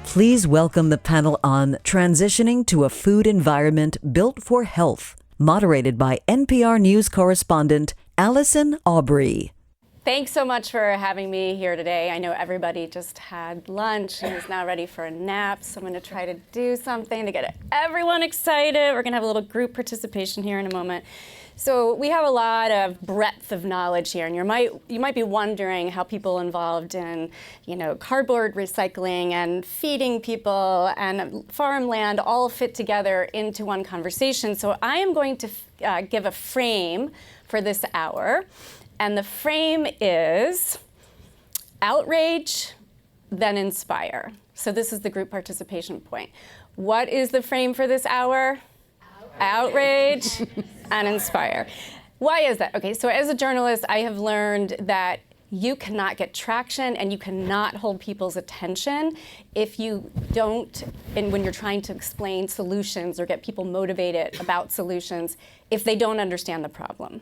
Please welcome the panel on Transitioning to a Food Environment Built for Health, moderated by NPR News correspondent Allison Aubrey. Thanks so much for having me here today. I know everybody just had lunch and is now ready for a nap, so I'm going to try to do something to get everyone excited. We're going to have a little group participation here in a moment. So we have a lot of breadth of knowledge here, and you might be wondering how people involved in, cardboard recycling and feeding people and farmland all fit together into one conversation. So I am going to give a frame for this hour. And the frame is outrage, then inspire. So this is the group participation point. What is the frame for this hour? Outrage and inspire. Why is that? Okay, so as a journalist, I have learned that you cannot get traction and you cannot hold people's attention if you don't, and when you're trying to explain solutions or get people motivated about solutions, if they don't understand the problem.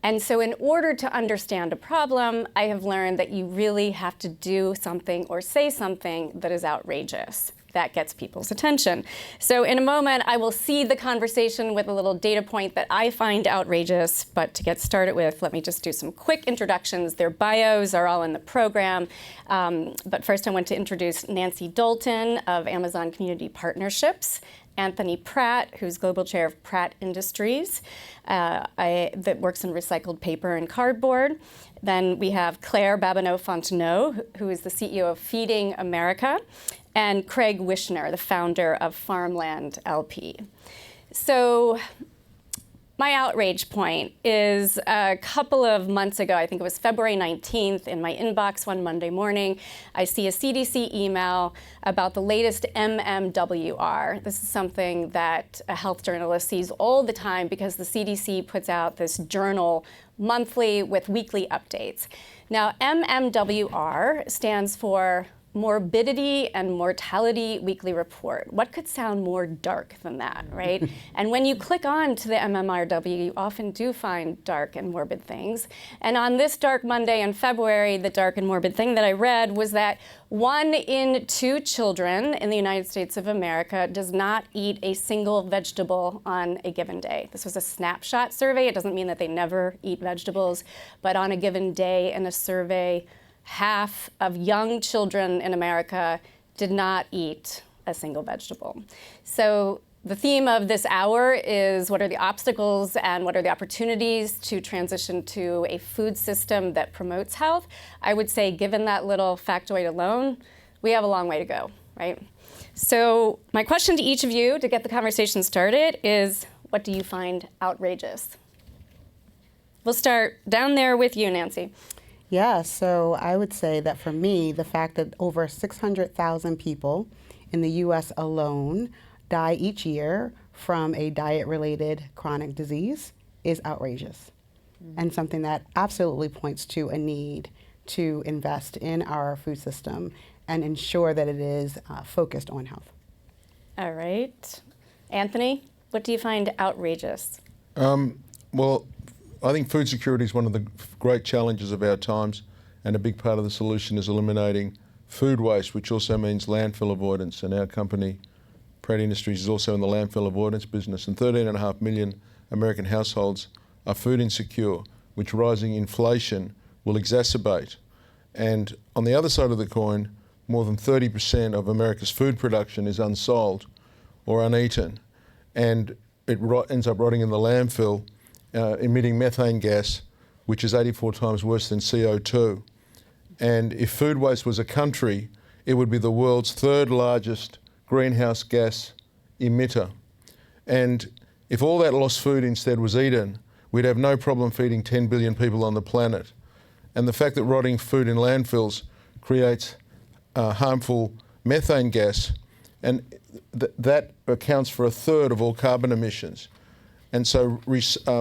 And so in order to understand a problem, I have learned that you really have to do something or say something that is outrageous. That gets people's attention. So in a moment, I will seed the conversation with a little data point that I find outrageous. But to get started with, let me just do some quick introductions. Their bios are all in the program. But first, I want to introduce Nancy Dalton of Amazon Community Partnerships, Anthony Pratt, who's Global Chair of Pratt Industries, that works in recycled paper and cardboard. Then we have Claire Babineaux-Fontenot, who is the CEO of Feeding America, and Craig Wishner, the founder of Farmland LP. So my outrage point is a couple of months ago, I think it was February 19th, in my inbox one Monday morning, I see a CDC email about the latest MMWR. This is something that a health journalist sees all the time because the CDC puts out this journal monthly with weekly updates. Now, MMWR stands for Morbidity and Mortality Weekly Report. What could sound more dark than that, right? And when you click on to the MMRW, you often do find dark and morbid things. And on this dark Monday in February, the dark and morbid thing that I read was that 1 in 2 children in the United States of America does not eat a single vegetable on a given day. This was a snapshot survey. It doesn't mean that they never eat vegetables, but on a given day in a survey, half of young children in America did not eat a single vegetable. So the theme of this hour is what are the obstacles and what are the opportunities to transition to a food system that promotes health? I would say, given that little factoid alone, we have a long way to go, right? So my question to each of you to get the conversation started is, what do you find outrageous? We'll start down there with you, Nancy. Yeah, so I would say that for me, the fact that over 600,000 people in the U.S. alone die each year from a diet-related chronic disease is outrageous, and something that absolutely points to a need to invest in our food system and ensure that it is focused on health. All right. Anthony, what do you find outrageous? Well, I think food security is one of the great challenges of our times, and a big part of the solution is eliminating food waste, which also means landfill avoidance. And our company, Pratt Industries, is also in the landfill avoidance business. And 13.5 million American households are food insecure, which rising inflation will exacerbate. And on the other side of the coin, more than 30% of America's food production is unsold or uneaten, and it ends up rotting in the landfill, emitting methane gas, which is 84 times worse than CO2. And if food waste was a country, it would be the world's 3rd largest greenhouse gas emitter. And if all that lost food instead was eaten, we'd have no problem feeding 10 billion people on the planet. And the fact that rotting food in landfills creates harmful methane gas, and that accounts for 1/3 of all carbon emissions. And so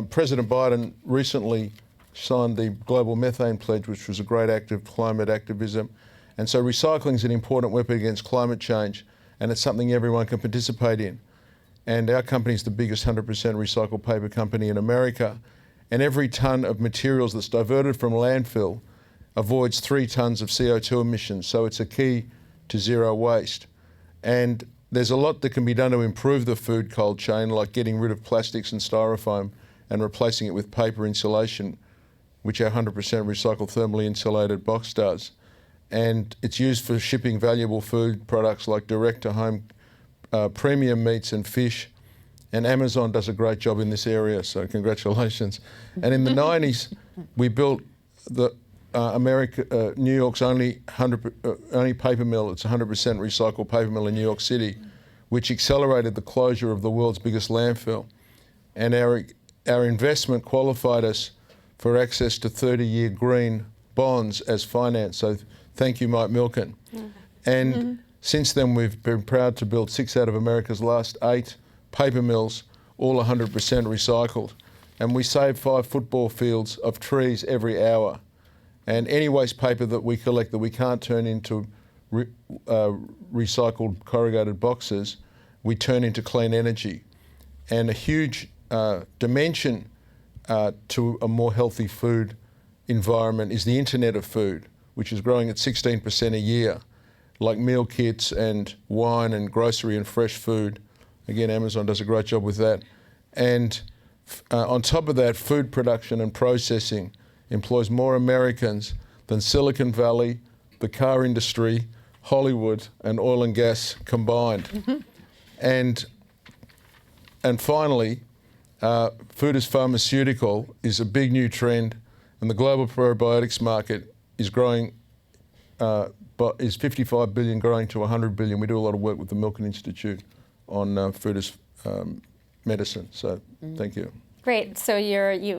President Biden recently signed the Global Methane Pledge, which was a great act of climate activism. And so recycling is an important weapon against climate change, and it's something everyone can participate in. And our company is the biggest 100% recycled paper company in America. And every tonne of materials that's diverted from landfill avoids 3 tonnes of CO2 emissions. So it's a key to zero waste. And there's a lot that can be done to improve the food cold chain, like getting rid of plastics and styrofoam and replacing it with paper insulation, which our 100% recycled thermally insulated box does. And it's used for shipping valuable food products like direct-to-home premium meats and fish. And Amazon does a great job in this area, so congratulations. And in the 90s, we built the New York's only paper mill. It's 100% recycled paper mill in New York City, which accelerated the closure of the world's biggest landfill. And our investment qualified us for access to 30-year green bonds as finance. So thank you, Mike Milken. And since then, we've been proud to build 6 out of America's last 8 paper mills, all 100% recycled. And we save 5 football fields of trees every hour. And any waste paper that we collect that we can't turn into recycled corrugated boxes, we turn into clean energy. And a huge dimension to a more healthy food environment is the Internet of Food, which is growing at 16% a year, like meal kits and wine and grocery and fresh food. Again, Amazon does a great job with that. And on top of that, food production and processing employs more Americans than Silicon Valley, the car industry, Hollywood, and oil and gas combined. And finally, food as pharmaceutical is a big new trend, and the global probiotics market is growing, is 55 billion growing to 100 billion. We do a lot of work with the Milken Institute on food as medicine. So thank you. Great. So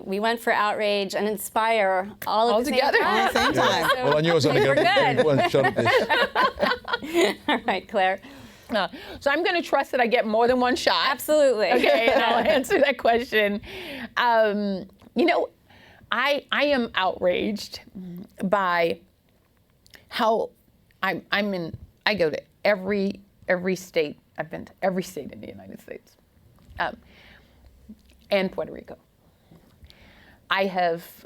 we went for outrage and inspire all together at the same time. time. Well, I knew I was only going to get one shot at this. All right, Claire. So I'm going to trust that I get more than one shot. Absolutely. Okay, and I'll answer that question. You know, I am outraged by how I go to every state. I've been to every state in the United States, and Puerto Rico. I have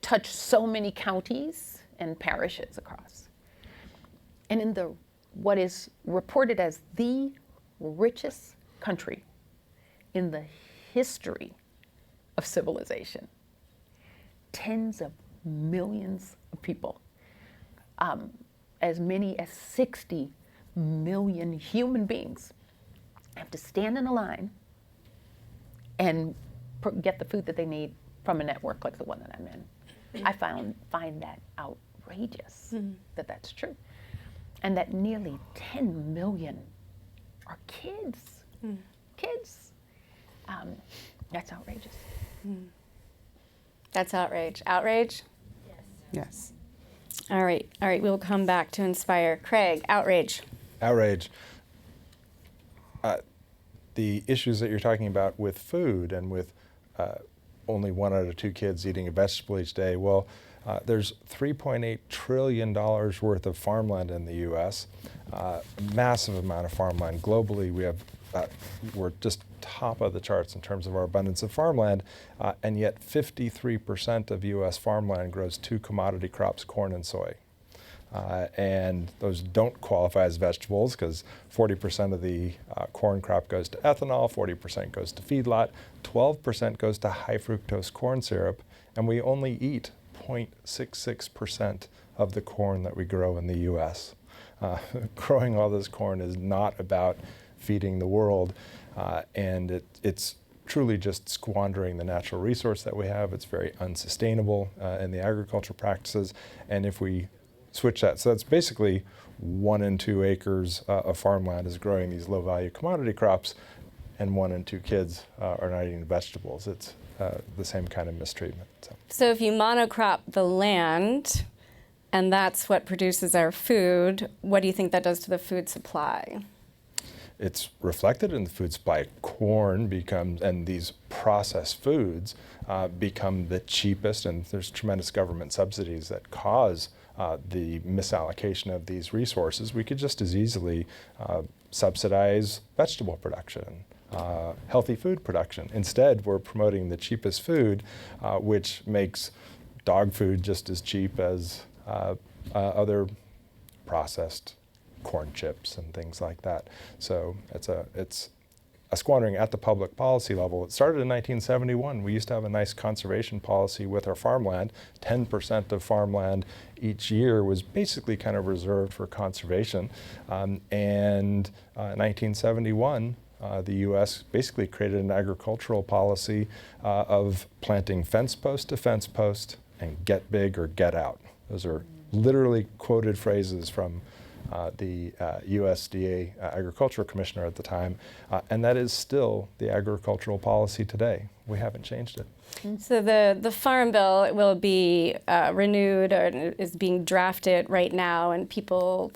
touched so many counties and parishes across. And in what is reported as the richest country in the history of civilization, tens of millions of people, as many as 60 million human beings have to stand in a line and get the food that they need from a network like the one that I'm in. I find that outrageous that that's true. And that nearly 10 million are kids. Kids. That's outrageous. That's outrage. Outrage? Yes. All right. We'll come back to inspire. Craig, outrage. Outrage. The issues that you're talking about with food and with only 1 out of 2 kids eating a vegetable each day, well, there's $3.8 trillion worth of farmland in the U.S., massive amount of farmland. Globally, we're just top of the charts in terms of our abundance of farmland, and yet 53% of U.S. farmland grows 2 commodity crops, corn and soy. And those don't qualify as vegetables because 40% of the corn crop goes to ethanol, 40% goes to feedlot, 12% goes to high fructose corn syrup, and we only eat 0.66% of the corn that we grow in the U.S. Growing all this corn is not about feeding the world, and it's truly just squandering the natural resource that we have. It's very unsustainable in the agriculture practices, and if we switch that, so that's basically 1 in 2 acres of farmland is growing these low-value commodity crops, and 1 in 2 kids are not eating vegetables. It's the same kind of mistreatment. So if you monocrop the land, and that's what produces our food, what do you think that does to the food supply? It's reflected in the food supply. Corn becomes, and these processed foods become the cheapest, and there's tremendous government subsidies that cause the misallocation of these resources. We could just as easily subsidize vegetable production, healthy food production. Instead, we're promoting the cheapest food, which makes dog food just as cheap as other processed corn chips and things like that. So it's a squandering at the public policy level. It started in 1971. We used to have a nice conservation policy with our farmland. 10% of farmland each year was basically kind of reserved for conservation. In 1971, the U.S. basically created an agricultural policy of planting fence post to fence post and get big or get out. Those are literally quoted phrases from the USDA agricultural commissioner at the time, and that is still the agricultural policy today. We haven't changed it. So the Farm Bill will be renewed, or is being drafted right now, and people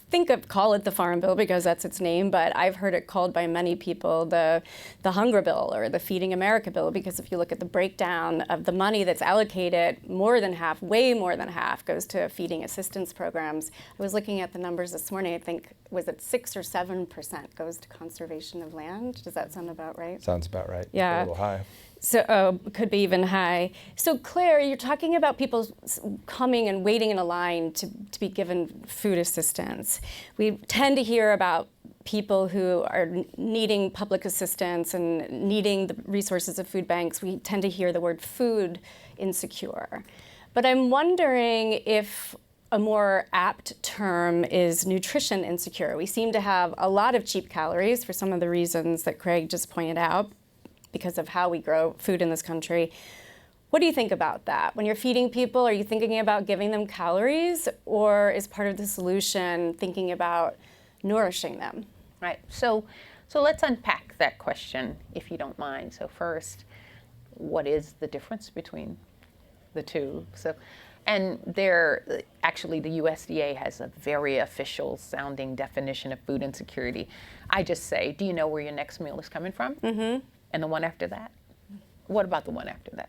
call it the Farm Bill because that's its name, but I've heard it called by many people the Hunger Bill or the Feeding America Bill, because if you look at the breakdown of the money that's allocated, more than half, way more than half, goes to feeding assistance programs. I was looking at the numbers this morning. I think, was it 6 or 7% goes to conservation of land? Does that sound about right? Sounds about right. Yeah. A little high. So could be even high. So Claire, you're talking about people coming and waiting in a line to be given food assistance. We tend to hear about people who are needing public assistance and needing the resources of food banks. We tend to hear the word food insecure. But I'm wondering if a more apt term is nutrition insecure. We seem to have a lot of cheap calories for some of the reasons that Craig just pointed out, because of how we grow food in this country. What do you think about that? When you're feeding people, are you thinking about giving them calories, or is part of the solution thinking about nourishing them? Right. So let's unpack that question, if you don't mind. So first, what is the difference between the two? And actually, the USDA has a very official sounding definition of food insecurity. I just say, do you know where your next meal is coming from? Mm-hmm. And the one after that? What about the one after that?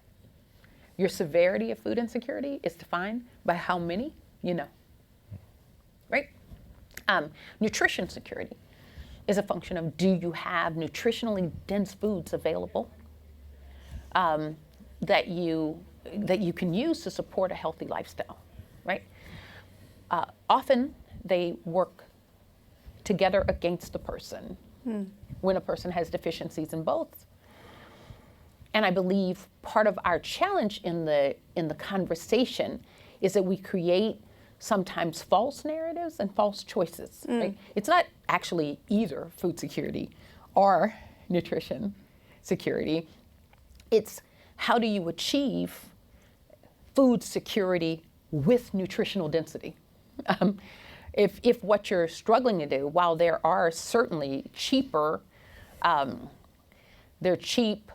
Your severity of food insecurity is defined by how many you know, right? Nutrition security is a function of, do you have nutritionally dense foods available that you can use to support a healthy lifestyle, right? Often they work together against the person when a person has deficiencies in both. And I believe part of our challenge in the conversation is that we create sometimes false narratives and false choices. Right? It's not actually either food security or nutrition security. It's how do you achieve food security with nutritional density? If what you're struggling to do, while there are certainly cheaper, they're cheap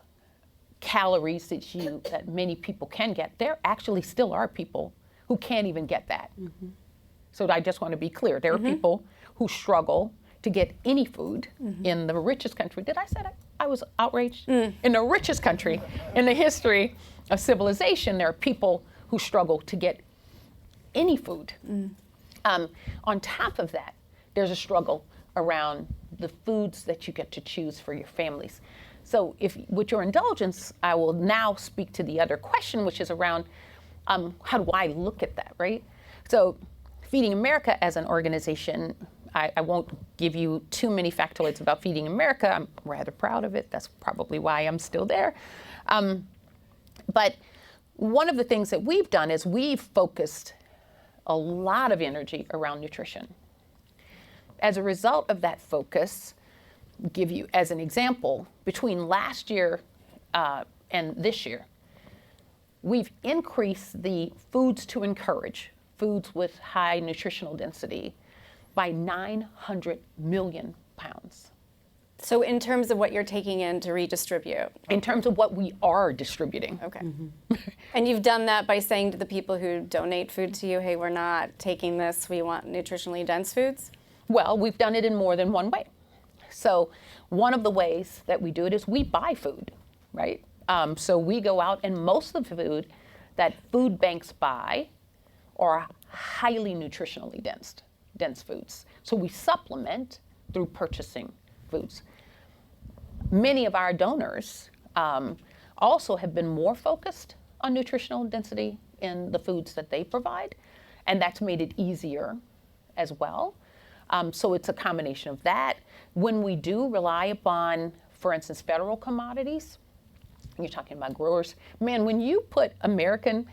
calories that many people can get, there actually still are people who can't even get that. Mm-hmm. So I just want to be clear. There are people who struggle to get any food in the richest country. Did I say that? I was outraged. In the richest country in the history of civilization, there are people who struggle to get any food. On top of that, there's a struggle around the foods that you get to choose for your families. So with your indulgence, I will now speak to the other question, which is around how do I look at that, right? So Feeding America as an organization, I won't give you too many factoids about Feeding America. I'm rather proud of it. That's probably why I'm still there. But one of the things that we've done is we've focused a lot of energy around nutrition. As a result of that focus, give you as an example, between last year and this year, we've increased the foods to encourage, foods with high nutritional density, by 900 million pounds. So in terms of what you're taking in to redistribute? In terms of what we are distributing. Okay. And you've done that by saying to the people who donate food to you, hey, we're not taking this, we want nutritionally dense foods? Well, we've done it in more than one way. So one of the ways that we do it is we buy food, right? So we go out, and most of the food that food banks buy are highly nutritionally dense foods. So we supplement through purchasing foods. Many of our donors also have been more focused on nutritional density in the foods that they provide, and that's made it easier as well. So it's a combination of that. When we do rely upon, for instance, federal commodities, you're talking about growers. Man, when you put American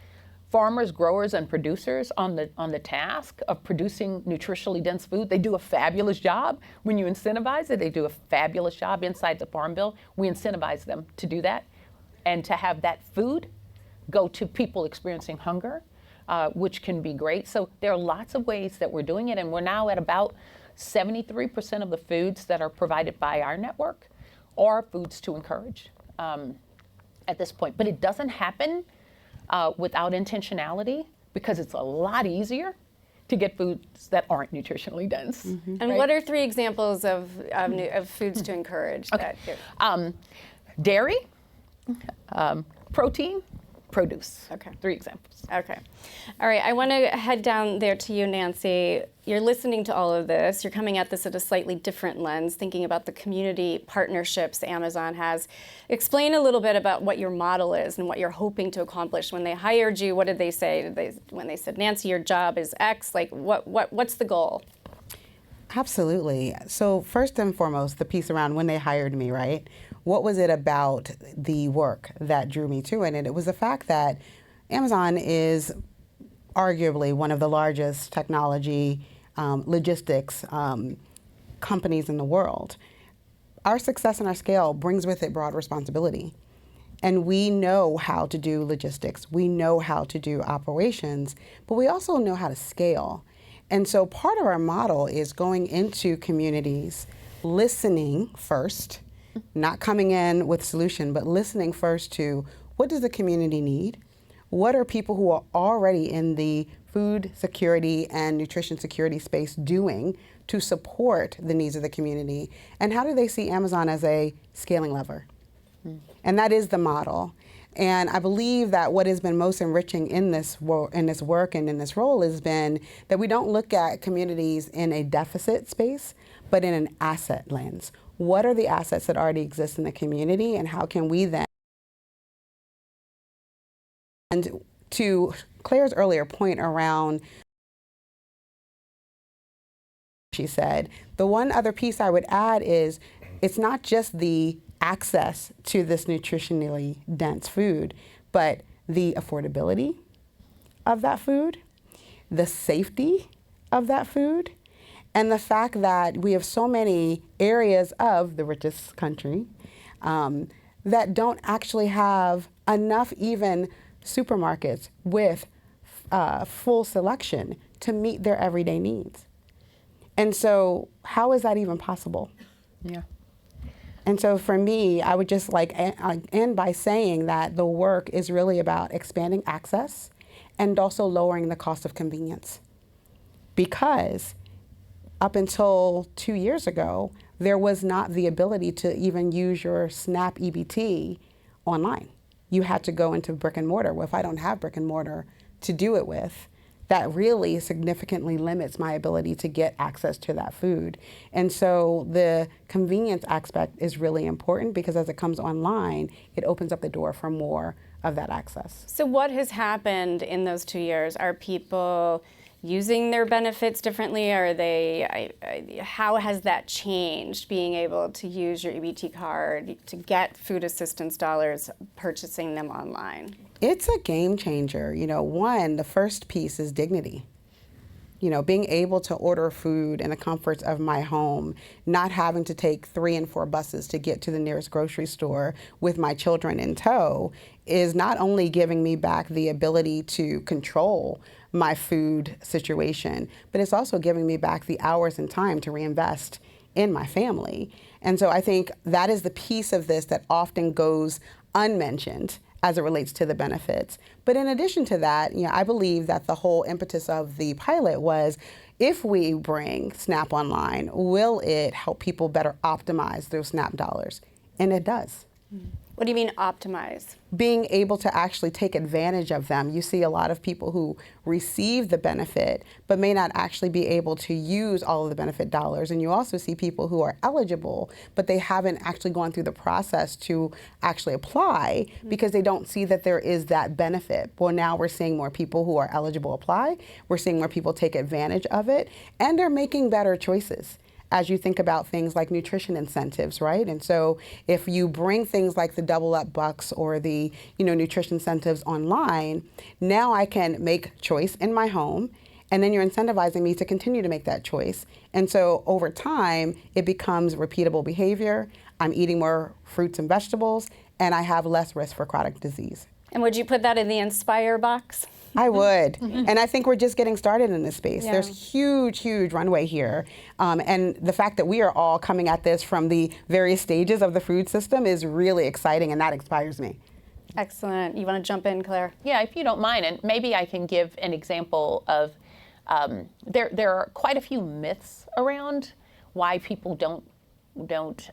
farmers, growers, and producers on the task of producing nutritionally dense food, they do a fabulous job. When you incentivize it, they do a fabulous job inside the Farm Bill. We incentivize them to do that and to have that food go to people experiencing hunger, which can be great. So there are lots of ways that we're doing it, and we're now at about 73% of the foods that are provided by our network are foods to encourage at this point. But it doesn't happen without intentionality, because it's a lot easier to get foods that aren't nutritionally dense. And right? what are 3 examples of foods to encourage? Okay. That Dairy, protein, produce. Okay. 3 examples. Okay. All right. I want to head down there to you, Nancy. You're listening to all of this. You're coming at this at a slightly different lens, thinking about the community partnerships Amazon has. Explain a little bit about what your model is and what you're hoping to accomplish. When they hired you, what did they say? When they said, Nancy, your job is X, like what's the goal? Absolutely. So first and foremost, the piece around when they hired me, right? What was it about the work that drew me to it? And it was the fact that Amazon is arguably one of the largest technology logistics companies in the world. Our success and our scale brings with it broad responsibility. And we know how to do logistics. We know how to do operations, but we also know how to scale. And so part of our model is going into communities, listening first, not coming in with solution, but listening first to what does the community need? What are people who are already in the food security and nutrition security space doing to support the needs of the community? And how do they see Amazon as a scaling lever? And that is the model. And I believe that what has been most enriching in this work and in this role has been that we don't look at communities in a deficit space, but in an asset lens. What are the assets that already exist in the community, and how can we then? And to Claire's earlier point around, she said, the one other piece I would add is it's not just the access to this nutritionally dense food, but the affordability of that food, the safety of that food, and the fact that we have so many areas of the richest country that don't actually have enough even supermarkets with full selection to meet their everyday needs. And so how is that even possible? Yeah. And so for me, I would just like end by saying that the work is really about expanding access and also lowering the cost of convenience. Because up until 2 years ago, there was not the ability to even use your SNAP EBT online. You had to go into brick and mortar. Well, if I don't have brick and mortar to do it with, that really significantly limits my ability to get access to that food. And so the convenience aspect is really important, because as it comes online, it opens up the door for more of that access. So what has happened in those 2 years? Are people using their benefits differently? Are they, how has that changed, being able to use your EBT card to get food assistance dollars, purchasing them online? It's a game changer. You know, one, the first piece is dignity. You know, being able to order food in the comforts of my home, not having to take 3 and 4 buses to get to the nearest grocery store with my children in tow, is not only giving me back the ability to control my food situation, but it's also giving me back the hours and time to reinvest in my family. And so I think that is the piece of this that often goes unmentioned as it relates to the benefits. But in addition to that, you know, I believe that the whole impetus of the pilot was, if we bring SNAP online, will it help people better optimize their SNAP dollars? And it does. What do you mean optimize? Being able to actually take advantage of them. You see a lot of people who receive the benefit but may not actually be able to use all of the benefit dollars. And you also see people who are eligible but they haven't actually gone through the process to actually apply because they don't see that there is that benefit. Well, now we're seeing more people who are eligible apply. We're seeing more people take advantage of it, and they're making better choices as you think about things like nutrition incentives, right? And so if you bring things like the double up bucks or the nutrition incentives online, now I can make choice in my home, and then you're incentivizing me to continue to make that choice. And so over time, it becomes repeatable behavior. I'm eating more fruits and vegetables, and I have less risk for chronic disease. And would you put that in the Inspire box? I would. And I think we're just getting started in this space. Yeah. There's huge runway here. And the fact that we are all coming at this from the various stages of the food system is really exciting, and that inspires me. Excellent. You want to jump in, Claire? Yeah, if you don't mind, and maybe I can give an example of, there are quite a few myths around why people don't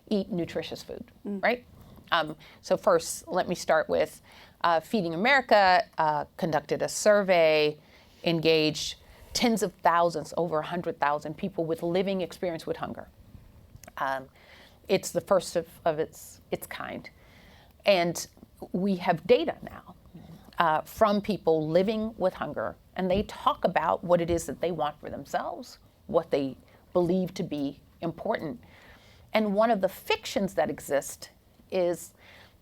eat nutritious food, right? So first, let me start with Feeding America conducted a survey, engaged tens of thousands, over 100,000 people with living experience with hunger. It's the first of its kind. And we have data now from people living with hunger, and they talk about what it is that they want for themselves, what they believe to be important. And one of the fictions that exist is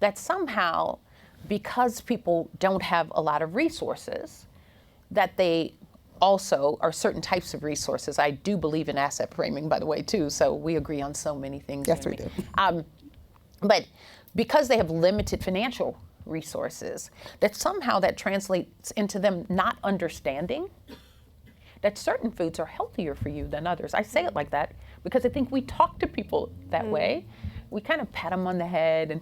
that somehow, because people don't have a lot of resources, that they also are certain types of resources. I do believe in asset framing, by the way, too, so we agree on so many things. Yes, we do. But because they have limited financial resources, that somehow that translates into them not understanding that certain foods are healthier for you than others. I say it like that because I think we talk to people that way. We kind of pat them on the head and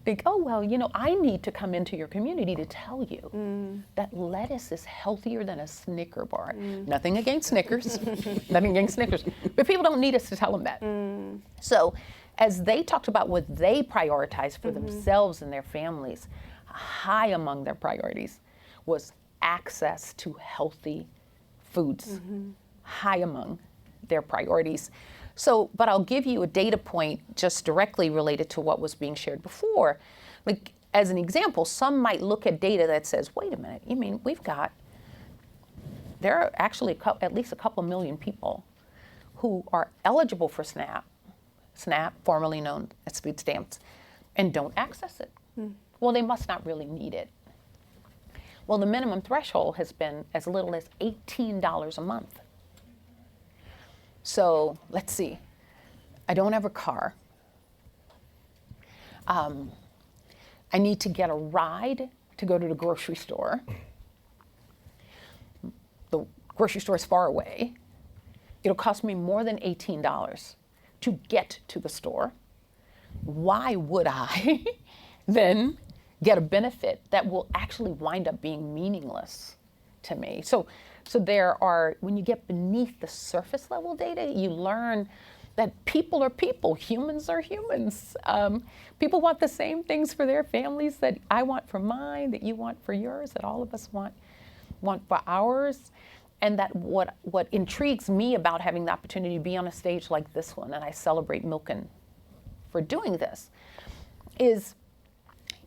think, oh, well, I need to come into your community to tell you that lettuce is healthier than a Snicker bar. Nothing against Snickers, nothing against Snickers, but people don't need us to tell them that. So as they talked about what they prioritize for themselves and their families, high among their priorities was access to healthy foods, high among their priorities. So, but I'll give you a data point just directly related to what was being shared before. Like, as an example, some might look at data that says, wait a minute, you mean there are actually at least a couple million people who are eligible for SNAP, formerly known as food stamps, and don't access it. Well, they must not really need it. Well, the minimum threshold has been as little as $18 a month. So let's see, I don't have a car. I need to get a ride to go to the grocery store. The grocery store is far away. It'll cost me more than $18 to get to the store. Why would I then get a benefit that will actually wind up being meaningless to me? So there are, when you get beneath the surface level data, you learn that people are people, humans are humans. People want the same things for their families that I want for mine, that you want for yours, that all of us want for ours. And that what intrigues me about having the opportunity to be on a stage like this one, and I celebrate Milken for doing this, is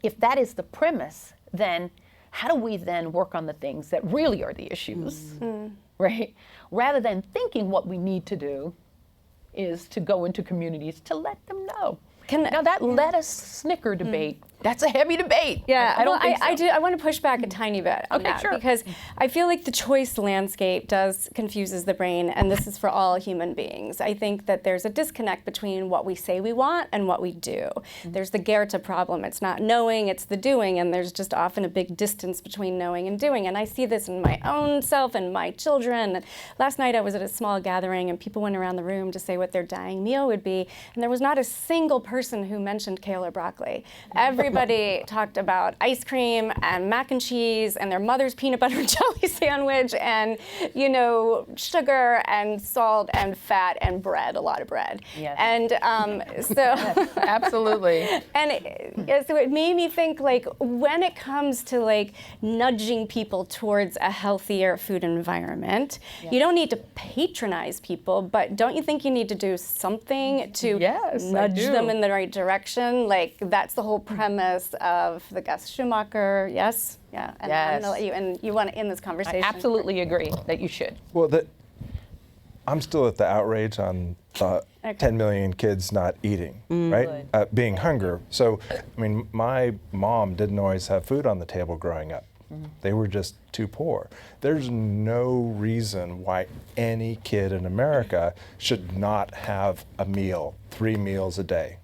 if that is the premise, then how do we then work on the things that really are the issues, right? Rather than thinking what we need to do is to go into communities to let them know. Now that lettuce Snicker debate, that's a heavy debate. Yeah, I don't think so. I want to push back a tiny bit on that, sure. because I feel like the choice landscape confuses the brain, and this is for all human beings. I think that there's a disconnect between what we say we want and what we do. There's the Goethe problem. It's not knowing, it's the doing, and there's just often a big distance between knowing and doing. And I see this in my own self and my children. Last night I was at a small gathering, and people went around the room to say what their dying meal would be, and there was not a single person who mentioned kale or broccoli. Everybody everybody talked about ice cream and mac and cheese and their mother's peanut butter and jelly sandwich and, you know, sugar and salt and fat and bread, a lot of bread. Yes. And so Absolutely. so it made me think, like, when it comes to like nudging people towards a healthier food environment, you don't need to patronize people, but don't you think you need to do something to nudge them in the right direction? Like, that's the whole premise of the Gus Schumacher, yes? Yeah, and I'm gonna let you, and you want to end this conversation. I absolutely agree that you should. Well, I'm still at the outrage on 10 million kids not eating, right? Being hunger. So, I mean, my mom didn't always have food on the table growing up. They were just too poor. There's no reason why any kid in America should not have a meal, 3 meals a day.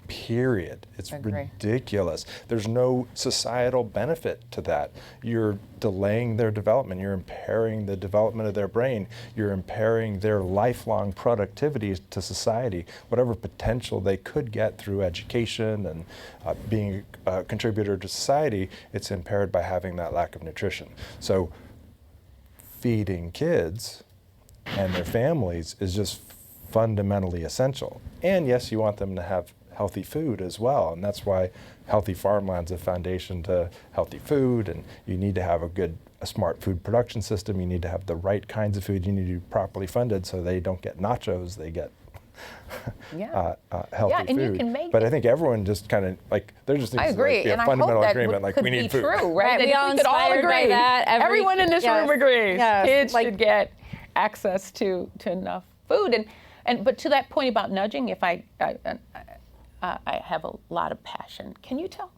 Period. It's ridiculous. There's no societal benefit to that. You're delaying their development. You're impairing the development of their brain. You're impairing their lifelong productivity to society. Whatever potential they could get through education and being a contributor to society, it's impaired by having that lack of nutrition. So feeding kids and their families is just fundamentally essential. And yes, you want them to have healthy food as well, and that's why healthy farmland's a foundation to healthy food, and you need to have a smart food production system. You need to have the right kinds of food. You need to be properly funded so they don't get nachos, they get healthy and food. You can make but I think everyone just kind of, like, there just needs to be a fundamental agreement, like, we need food. True, right? We all could all inspired by agree. that. Everyone in this room agrees. Kids should get access to enough food, and but to that point about nudging, if I have a lot of passion. Can you tell?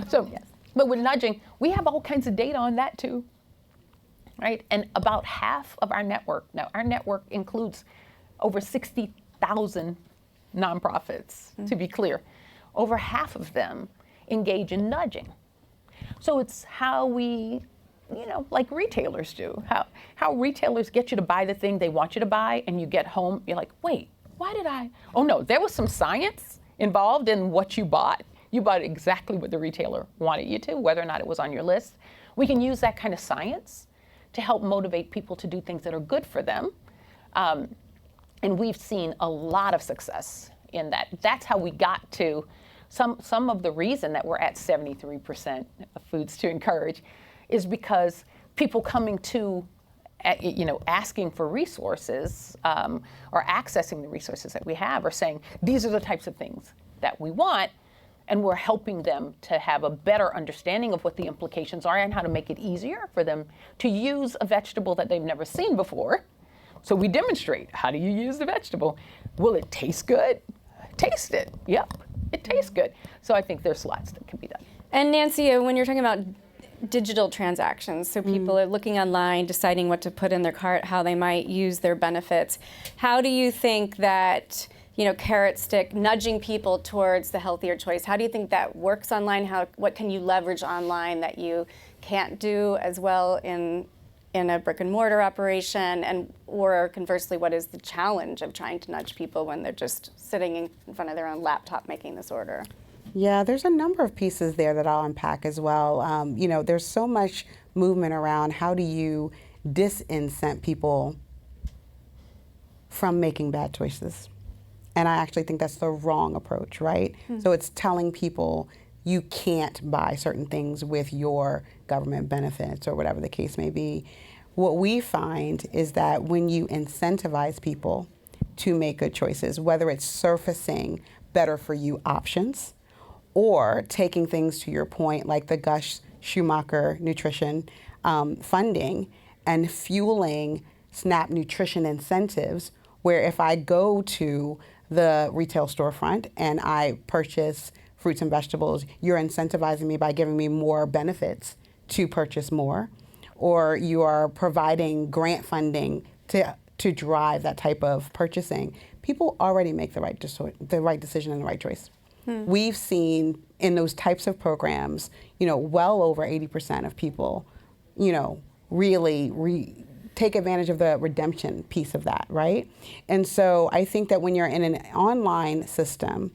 So, but with nudging, we have all kinds of data on that too, right? And about half of our network, now our network includes over 60,000 nonprofits, to be clear. Over half of them engage in nudging. So it's how we, you know, like retailers do, how retailers get you to buy the thing they want you to buy, and you get home, you're like, wait, why did I? Oh no, there was some science involved in what you bought. You bought exactly what the retailer wanted you to, whether or not it was on your list. We can use that kind of science to help motivate people to do things that are good for them. And we've seen a lot of success in that. That's how we got to some of the reason that we're at 73% of foods to encourage is because people coming to, you know, asking for resources or accessing the resources that we have, or saying, these are the types of things that we want, and we're helping them to have a better understanding of what the implications are and how to make it easier for them to use a vegetable that they've never seen before. So we demonstrate, how do you use the vegetable? Will it taste good? Taste it. Yep, it tastes good. So I think there's lots that can be done. And Nancy, when you're talking about digital transactions, so people are looking online, deciding what to put in their cart, how they might use their benefits. How do you think that, you know, carrot stick, nudging people towards the healthier choice, how do you think that works online? What can you leverage online that you can't do as well in a brick and mortar operation? And or conversely, what is the challenge of trying to nudge people when they're just sitting in front of their own laptop making this order? Yeah, there's a number of pieces there that I'll unpack as well. You know, there's so much movement around how do you disincent people from making bad choices. And I actually think that's the wrong approach, right? So it's telling people you can't buy certain things with your government benefits or whatever the case may be. What we find is that when you incentivize people to make good choices, whether it's surfacing better for you options, or taking things, to your point, like the Gus Schumacher nutrition funding and fueling SNAP nutrition incentives, where if I go to the retail storefront and I purchase fruits and vegetables, you're incentivizing me by giving me more benefits to purchase more, or you are providing grant funding to drive that type of purchasing. People already make the right decision and the right choice. We've seen in those types of programs, you know, well over 80% of people, you know, really take advantage of the redemption piece of that, right? And so I think that when you're in an online system,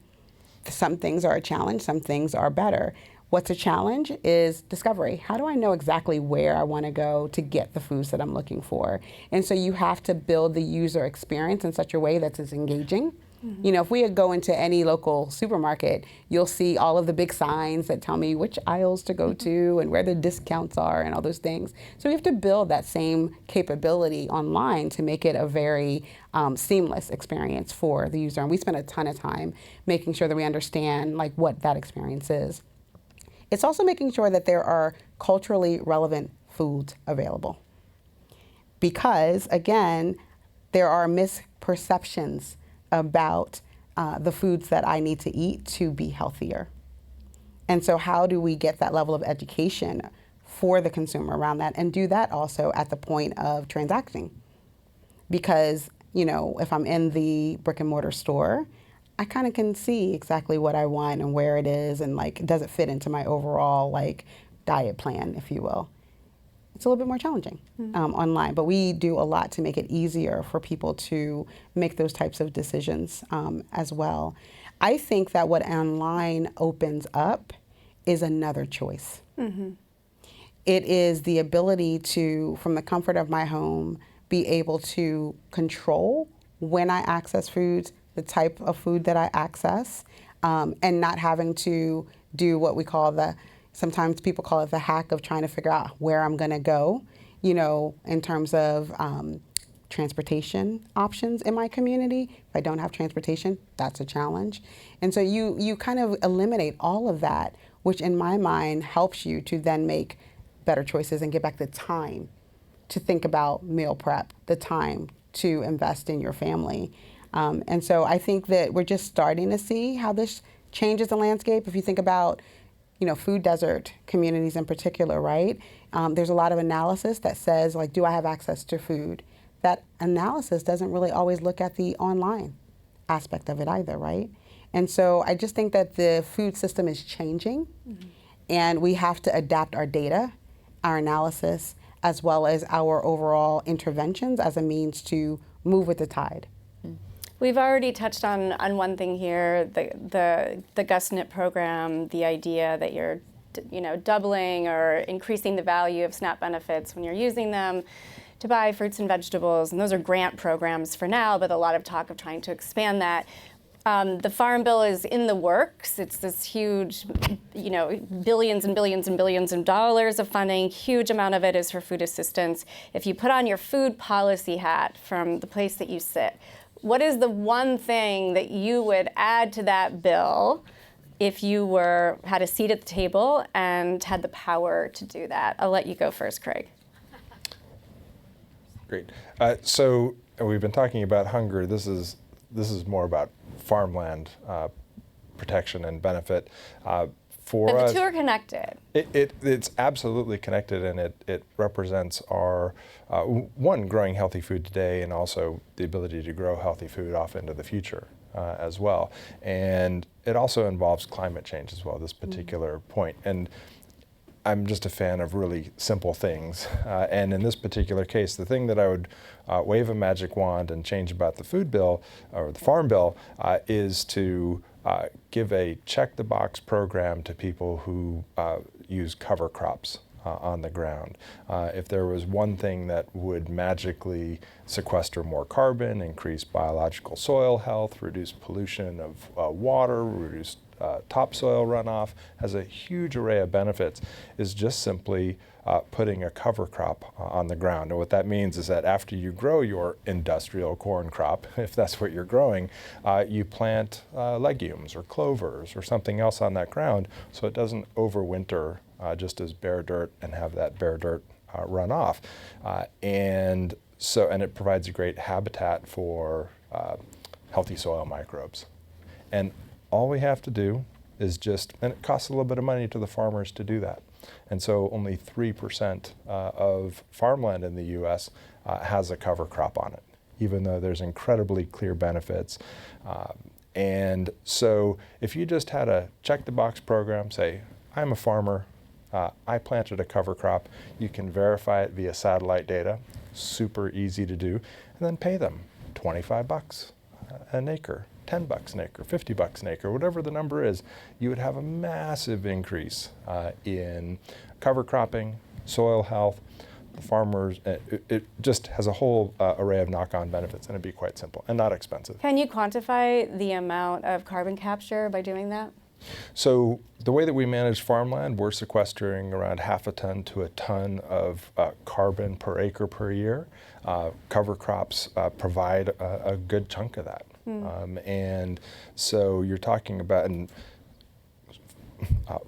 Some things are a challenge, some things are better. What's a challenge is discovery. How do I know exactly where I want to go to get the foods that I'm looking for? And so you have to build the user experience in such a way that's as engaging. You know, if we go into any local supermarket, you'll see all of the big signs that tell me which aisles to go to and where the discounts are and all those things. So we have to build that same capability online to make it a very seamless experience for the user. And we spend a ton of time making sure that we understand like what that experience is. It's also making sure that there are culturally relevant foods available. Because, again, there are misperceptions about the foods that I need to eat to be healthier. And so how do we get that level of education for the consumer around that, and do that also at the point of transacting? Because, you know, if I'm in the brick and mortar store, I kind of can see exactly what I want and where it is, and like, does it fit into my overall like diet plan, if you will. It's a little bit more challenging online, but we do a lot to make it easier for people to make those types of decisions as well. I think that what online opens up is another choice. It is the ability to, from the comfort of my home, be able to control when I access foods, the type of food that I access, and not having to do what we call sometimes people call it the hack of trying to figure out where I'm gonna go, you know, in terms of transportation options in my community. If I don't have transportation, that's a challenge. And so you kind of eliminate all of that, which in my mind helps you to then make better choices and get back the time to think about meal prep, the time to invest in your family. And so I think that we're just starting to see how this changes the landscape. If you think about, you know, food desert communities in particular, right? There's a lot of analysis that says, like, do I have access to food? That analysis doesn't really always look at the online aspect of it either, right? And so I just think that the food system is changing, and we have to adapt our data, our analysis, as well as our overall interventions as a means to move with the tide. We've already touched on one thing here, the GusNIP program, the idea that you're, you know, doubling or increasing the value of SNAP benefits when you're using them to buy fruits and vegetables, and those are grant programs for now, but a lot of talk of trying to expand that. The Farm Bill is in the works. It's this huge, you know, billions and billions and billions of dollars of funding. Huge amount of it is for food assistance. If you put on your food policy hat from the place that you sit, what is the one thing that you would add to that bill if you had a seat at the table and had the power to do that? I'll let you go first, Craig. Great. So we've been talking about hunger. This is more about farmland protection and benefit. For but us, the two are connected. It's absolutely connected, and it represents our, one, growing healthy food today, and also the ability to grow healthy food off into the future as well. And it also involves climate change as well, this particular point. And I'm just a fan of really simple things. And in this particular case, the thing that I would wave a magic wand and change about the food bill, or the Farm Bill, is to give a check-the-box program to people who use cover crops on the ground. If there was one thing that would magically sequester more carbon, increase biological soil health, reduce pollution of water, reduce topsoil runoff, has a huge array of benefits, is just simply putting a cover crop on the ground. And what that means is that after you grow your industrial corn crop, if that's what you're growing, you plant legumes or clovers or something else on that ground so it doesn't overwinter just as bare dirt and have that bare dirt run off. And it provides a great habitat for healthy soil microbes. And all we have to do is and it costs a little bit of money to the farmers to do that. And so only 3% of farmland in the US has a cover crop on it, even though there's incredibly clear benefits. And so if you just had a check-the-box program, say, I'm a farmer, I planted a cover crop, you can verify it via satellite data, super easy to do, and then pay them $25 an acre $10 an acre, $50 an acre, whatever the number is, you would have a massive increase in cover cropping, soil health. The farmers, it just has a whole array of knock-on benefits, and it'd be quite simple and not expensive. Can you quantify the amount of carbon capture by doing that? So the way that we manage farmland, we're sequestering around half a ton to a ton of carbon per acre per year. Cover crops provide a good chunk of that. And so you're talking about, and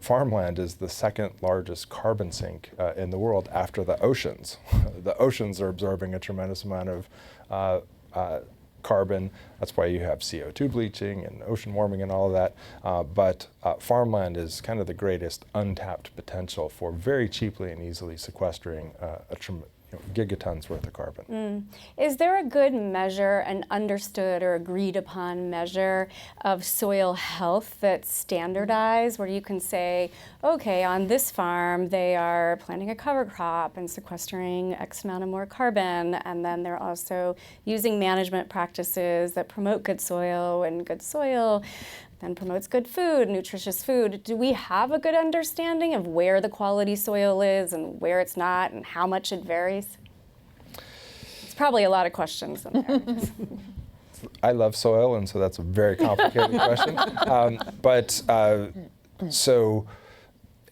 farmland is the second largest carbon sink in the world after the oceans. The oceans are absorbing a tremendous amount of carbon. That's why you have CO2 bleaching and ocean warming and all of that. But farmland is kind of the greatest untapped potential for very cheaply and easily sequestering gigatons worth of carbon. Is there a good measure, an understood or agreed upon measure of soil health that's standardized, where you can say, okay, on this farm they are planting a cover crop and sequestering X amount of more carbon, and then they're also using management practices that promote good soil, and good soil then promotes good food, nutritious food. Do we have a good understanding of where the quality soil is and where it's not and how much it varies? It's probably a lot of questions in there. I love soil, and so that's a very complicated question.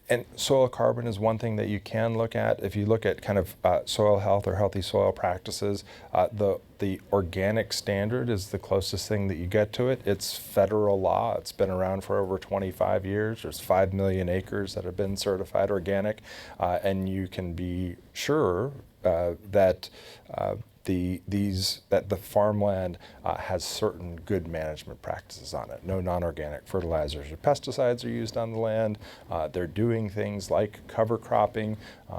And soil carbon is one thing that you can look at. If you look at kind of soil health or healthy soil practices, the organic standard is the closest thing that you get to it. It's federal law. It's been around for over 25 years. There's 5 million acres that have been certified organic, and you can be sure that the farmland has certain good management practices on it. No non-organic fertilizers or pesticides are used on the land. They're doing things like cover cropping.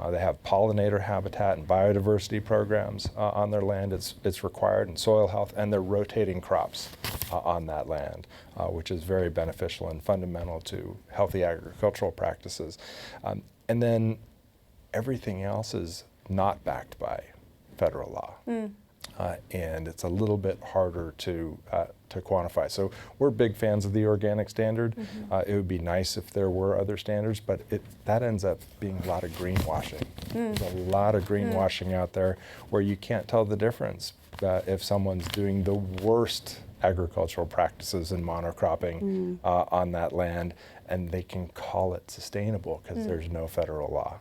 They have pollinator habitat and biodiversity programs on their land. It's required in soil health, and they're rotating crops on that land, which is very beneficial and fundamental to healthy agricultural practices. And then everything else is not backed by federal law. And it's a little bit harder to quantify. So we're big fans of the organic standard. It would be nice if there were other standards, but that ends up being a lot of greenwashing. There's a lot of greenwashing out there where you can't tell the difference if someone's doing the worst agricultural practices and monocropping on that land, and they can call it sustainable because there's no federal law.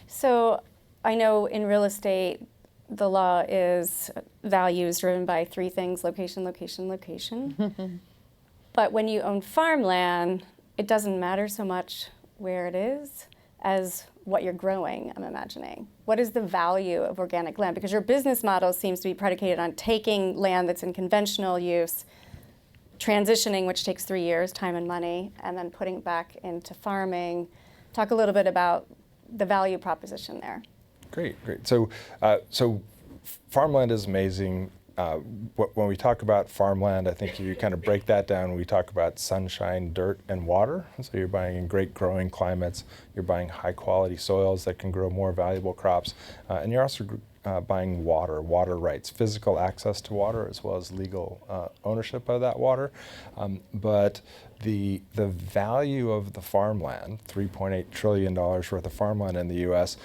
So I know in real estate, the law is values driven by 3 things: location, location, location. But when you own farmland, it doesn't matter so much where it is as what you're growing, I'm imagining. What is the value of organic land? Because your business model seems to be predicated on taking land that's in conventional use, transitioning, which takes 3 years, time and money, and then putting it back into farming. Talk a little bit about the value proposition there. Great. So farmland is amazing. When we talk about farmland, I think you kind of break that down. We talk about sunshine, dirt, and water. So you're buying in great growing climates. You're buying high quality soils that can grow more valuable crops. And you're also buying water rights, physical access to water, as well as legal ownership of that water. But the value of the farmland, $3.8 trillion worth of farmland in the U.S.,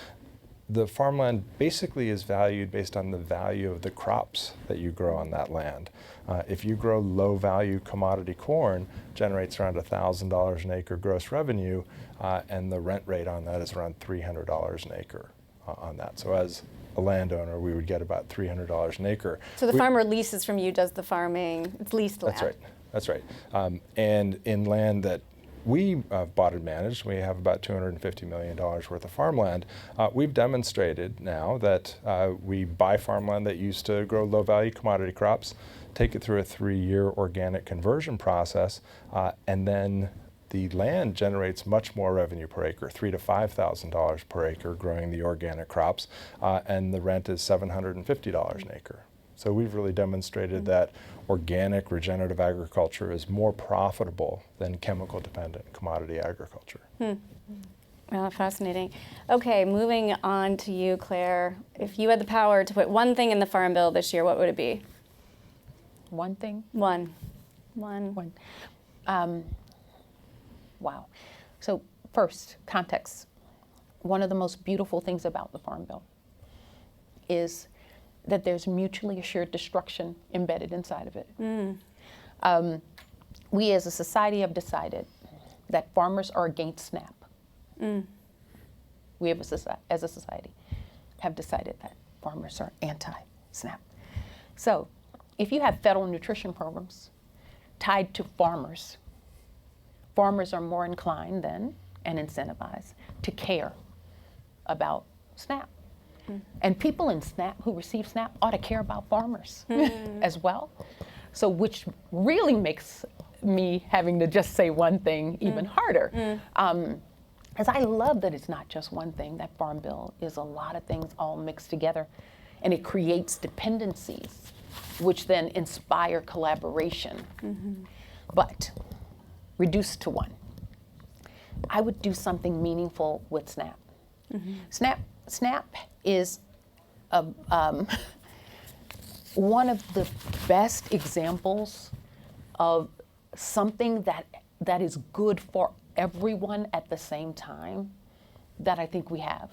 the farmland basically is valued based on the value of the crops that you grow on that land. If you grow low value commodity corn, generates around $1,000 an acre gross revenue, and the rent rate on that is around $300 an acre on that. So as a landowner, we would get about $300 an acre. So the farmer leases from you, does the farming, it's leased land. That's right. And in land that we bought and managed, we have about $250 million worth of farmland. We've demonstrated now that we buy farmland that used to grow low-value commodity crops, take it through a 3-year organic conversion process, and then the land generates much more revenue per acre, $3,000 to $5,000 per acre growing the organic crops, and the rent is $750 an acre. So we've really demonstrated that organic regenerative agriculture is more profitable than chemical-dependent commodity agriculture. Well, fascinating. Okay, moving on to you, Claire. If you had the power to put one thing in the Farm Bill this year, what would it be? One thing? One. One. Wow. So first, context. One of the most beautiful things about the Farm Bill is that there's mutually assured destruction embedded inside of it. We as a society have decided that farmers are against SNAP. We have as a society have decided that farmers are anti-SNAP. So if you have federal nutrition programs tied to farmers, farmers are more inclined then and incentivized to care about SNAP. And people in SNAP who receive SNAP ought to care about farmers as well. So which really makes me having to just say one thing even harder. Because I love that it's not just one thing. That Farm Bill is a lot of things all mixed together. And it creates dependencies, which then inspire collaboration. But reduced to one, I would do something meaningful with SNAP. SNAP is one of the best examples of something that is good for everyone at the same time that I think we have,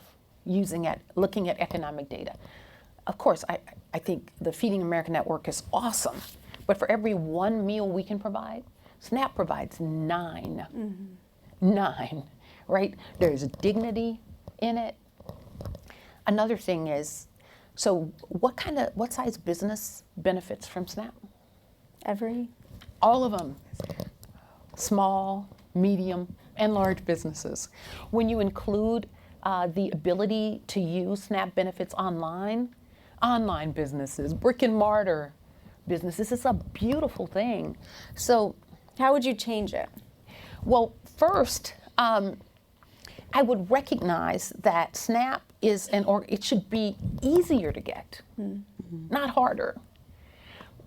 looking at economic data. Of course, I think the Feeding America Network is awesome, but for every one meal we can provide, SNAP provides 9. 9, right? There's dignity in it. Another thing is, so what size business benefits from SNAP? All of them. Small, medium, and large businesses. When you include the ability to use SNAP benefits online businesses, brick and mortar businesses, it's a beautiful thing. So how would you change it? Well, first, I would recognize that SNAP is it should be easier to get, not harder.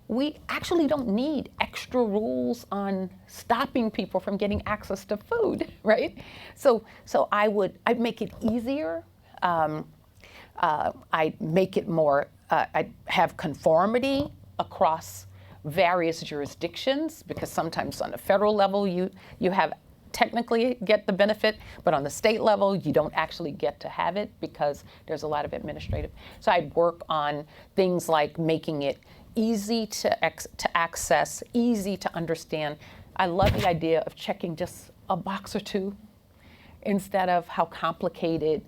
We actually don't need extra rules on stopping people from getting access to food, right? So I'd make it easier. I'd make it more, I'd have conformity across various jurisdictions, because sometimes on the federal level you have technically get the benefit, but on the state level you don't actually get to have it because there's a lot of administrative. So I'd work on things like making it easy to access, easy to understand. I love the idea of checking just a box or two instead of how complicated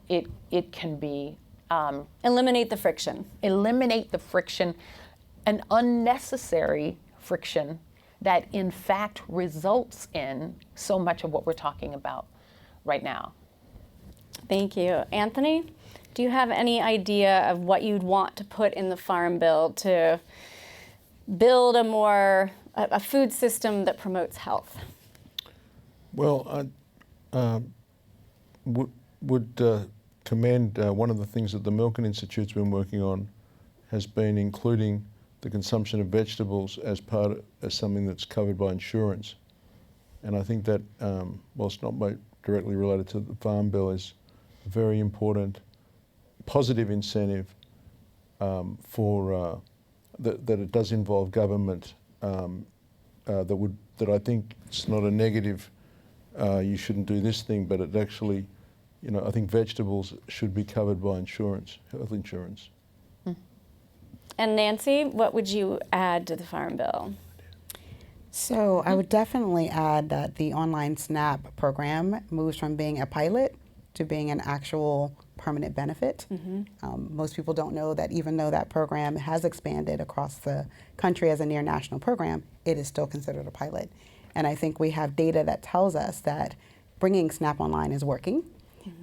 it can be. Eliminate the friction. Eliminate the friction, an unnecessary friction that in fact results in so much of what we're talking about right now. Thank you. Anthony, do you have any idea of what you'd want to put in the Farm Bill to build a food system that promotes health? Well, I would commend one of the things that the Milken Institute's been working on has been including the consumption of vegetables as something that's covered by insurance. And I think that, whilst not directly related to the Farm Bill, is a very important positive incentive for that it does involve government. That I think it's not a negative. You shouldn't do this thing, but it actually, I think vegetables should be covered by insurance, health insurance. And Nancy, what would you add to the Farm Bill? So I would definitely add that the online SNAP program moves from being a pilot to being an actual permanent benefit. Most people don't know that even though that program has expanded across the country as a near national program, it is still considered a pilot. And I think we have data that tells us that bringing SNAP online is working.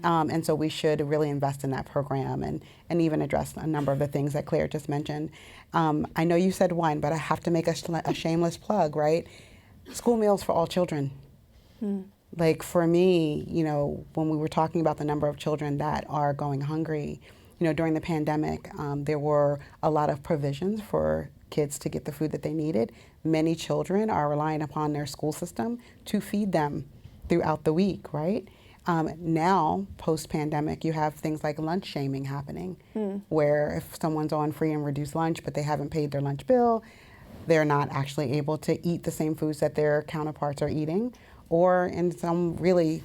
And so we should really invest in that program and even address a number of the things that Claire just mentioned. I know you said one, but I have to make a shameless plug, right? School meals for all children. Like for me, when we were talking about the number of children that are going hungry, during the pandemic, there were a lot of provisions for kids to get the food that they needed. Many children are relying upon their school system to feed them throughout the week, right? Now, post-pandemic, you have things like lunch shaming happening, where if someone's on free and reduced lunch, but they haven't paid their lunch bill, they're not actually able to eat the same foods that their counterparts are eating, or in some really,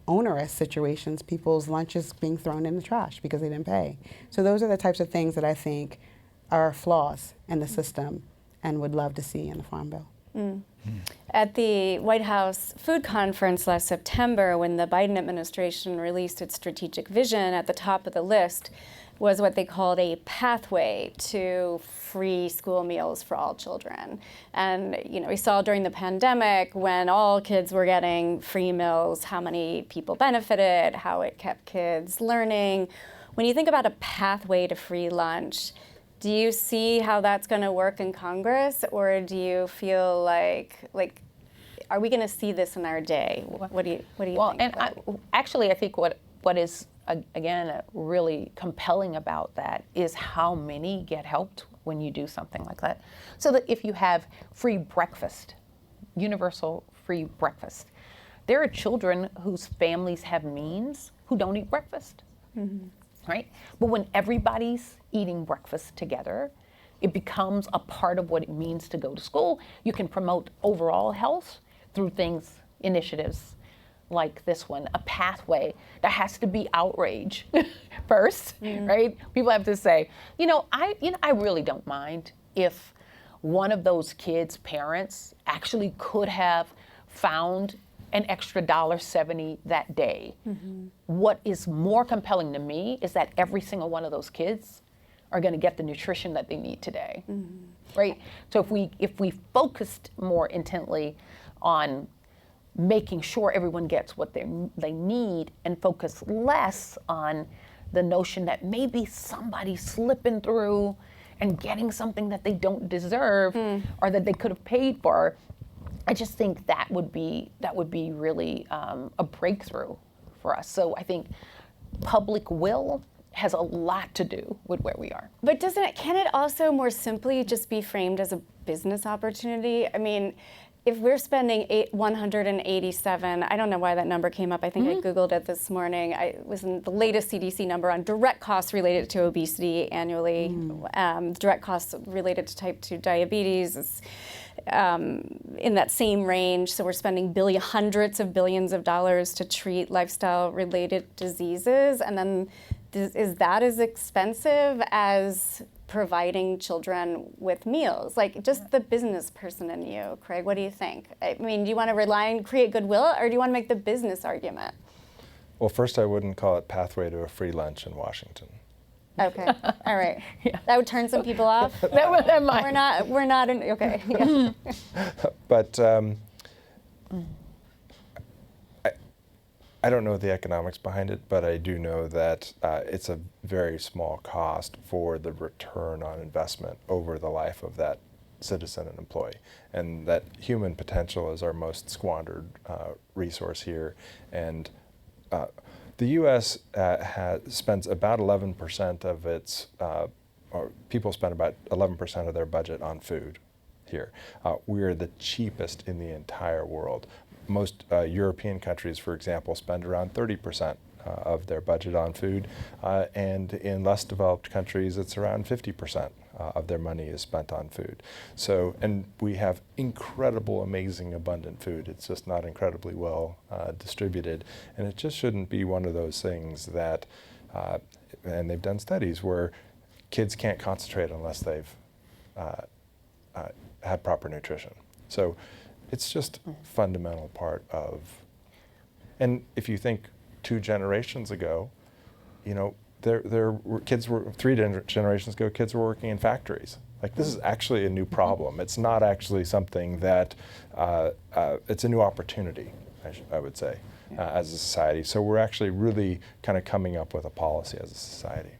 onerous situations, people's lunches being thrown in the trash because they didn't pay. So those are the types of things that I think are flaws in the system and would love to see in the Farm Bill. At the White House Food Conference last September, when the Biden administration released its strategic vision, at the top of the list was what they called a pathway to free school meals for all children. And we saw during the pandemic, when all kids were getting free meals, how many people benefited, how it kept kids learning. When you think about a pathway to free lunch, do you see how that's going to work in Congress, or do you feel like are we going to see this in our day? What do you think? Well, and I think what is again really compelling about that is how many get helped when you do something like that. So that if you have free breakfast, universal free breakfast, there are children whose families have means who don't eat breakfast. Right? But when everybody's eating breakfast together, it becomes a part of what it means to go to school. You can promote overall health through initiatives like this one, a pathway. There has to be outrage first, right? People have to say, I really don't mind if one of those kids' parents actually could have found an extra $1.70 that day. What is more compelling to me is that every single one of those kids are going to get the nutrition that they need today, right? So if we focused more intently on making sure everyone gets what they need, and focus less on the notion that maybe somebody's slipping through and getting something that they don't deserve or that they could have paid for, I just think that would be really a breakthrough for us. So I think public will has a lot to do with where we are. But can it also more simply just be framed as a business opportunity? I mean, if we're spending 187, I don't know why that number came up. I think I Googled it this morning. It was in the latest CDC number on direct costs related to obesity annually. Direct costs related to type 2 diabetes is in that same range. So we're spending hundreds of billions of dollars to treat lifestyle-related diseases. And then is that as expensive as providing children with meals? Like, just the business person in you, Craig, what do you think? I mean, do you want to rely on create goodwill, or do you want to make the business argument? Well, first, I wouldn't call it pathway to a free lunch in Washington. Okay, all right. Yeah. That would turn some people off? that might. We're not in, okay. Yeah. But I don't know the economics behind it, but I do know that it's a very small cost for the return on investment over the life of that citizen and employee. And that human potential is our most squandered resource here. And the U.S. spends about 11% of its, or people spend about 11% of their budget on food here. We're the cheapest in the entire world. Most European countries, for example, spend around 30% of their budget on food, and in less developed countries, it's around 50% of their money is spent on food. So, and we have incredible, amazing, abundant food. It's just not incredibly well distributed, and it just shouldn't be one of those things that, and they've done studies where kids can't concentrate unless they've had proper nutrition. So it's just a fundamental part of, and if you think 2 generations ago, there were kids were 3 generations ago, kids were working in factories. Like, this is actually a new problem. It's not actually something that, it's a new opportunity, I would say, as a society. So we're actually really kind of coming up with a policy as a society.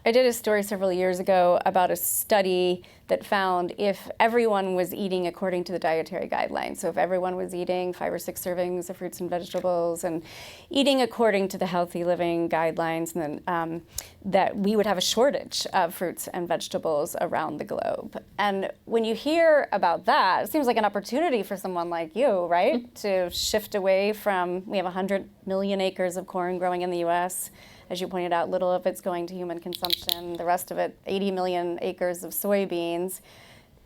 I did a story several years ago about a study that found if everyone was eating according to the Dietary Guidelines, so if everyone was eating 5 or 6 servings of fruits and vegetables and eating according to the healthy living guidelines, and then that we would have a shortage of fruits and vegetables around the globe. And when you hear about that, it seems like an opportunity for someone like you, right, to shift away from, we have 100 million acres of corn growing in the U.S., as you pointed out, little of it's going to human consumption. The rest of it, 80 million acres of soybeans.